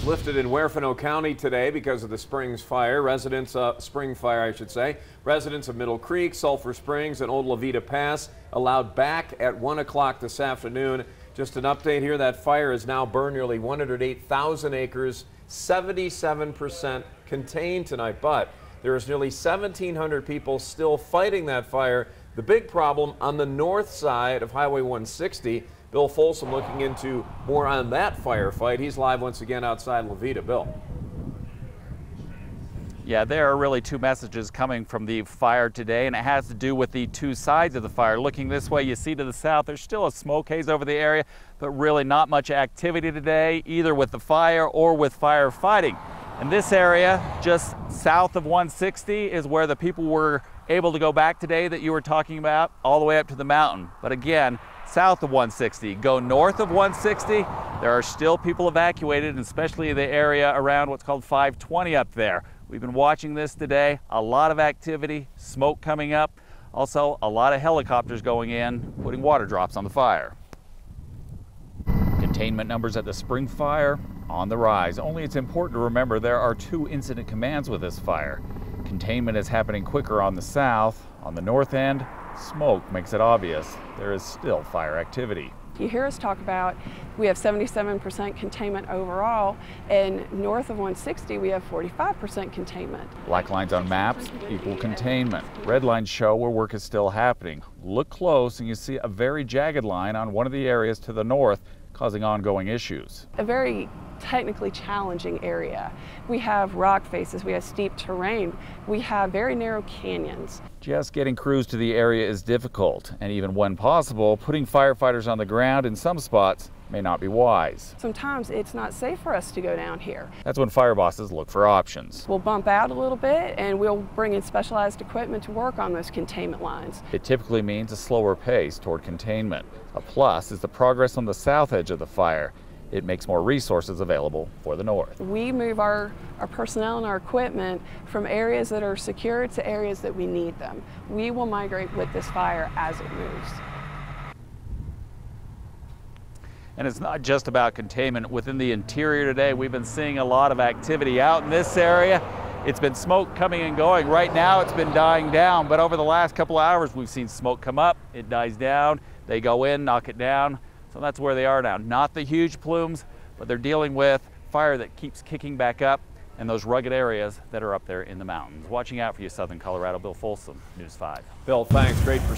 lifted in Huerfano County today because of the Springs fire. Spring fire, I should say. Residents of Middle Creek, Sulphur Springs, and Old La Veta Pass allowed back at 1 o'clock this afternoon. Just an update here, that fire has now burned nearly 108,000 acres, 77% contained tonight, but there is nearly 1,700 people still fighting that fire. The big problem on the north side of Highway 160. Bill FOLSOM looking into more on that firefight. He's live once again outside La Veta. Bill. Yeah, there are really two messages coming from the fire today, and it has to do with the two sides of the fire. Looking this way, you see to the south, there's still a smoke haze over the area, but really not much activity today, either with the fire or with firefighting. In this area, just south of 160, is where the people were able to go back today that you were talking about, all the way up to the mountain. But again, south of 160, go north of 160, there are still people evacuated, and especially the area around what's called 520 up there. We've been watching this today, a lot of activity, smoke coming up, also a lot of helicopters going in, putting water drops on the fire. Containment numbers at the spring fire on the rise. Only it's important to remember there are two incident commands with this fire. Containment is happening quicker on the south. On the north end, smoke makes it obvious there is still fire activity. You hear us talk about we have 77% containment overall, and north of 160 we have 45% containment. Black lines on maps equal containment. Red lines show where work is still happening. Look close and you see a very jagged line on one of the areas to the north, causing ongoing issues. A very technically challenging area. We have rock faces, we have steep terrain, we have very narrow canyons. Just getting crews to the area is difficult, and even when possible, putting firefighters on the ground in some spots may not be wise. Sometimes it's not safe for us to go down here. That's when fire bosses look for options. We'll bump out a little bit and we'll bring in specialized equipment to work on those containment lines. It typically means a slower pace toward containment. A plus is the progress on the south edge of the fire. It makes more resources available for the north. We move our personnel and our equipment from areas that are secure to areas that we need them. We will migrate with this fire as it moves. And it's not just about containment. Within the interior today, we've been seeing a lot of activity out in this area. It's been smoke coming and going. Right now it's been dying down, but over the last couple of hours we've seen smoke come up, it dies down, they go in, knock it down. So that's where they are now. Not the huge plumes, but they're dealing with fire that keeps kicking back up in those rugged areas that are up there in the mountains. Watching out for you, Southern Colorado. Bill FOLSOM, News 5. Bill, thanks. Great perspective.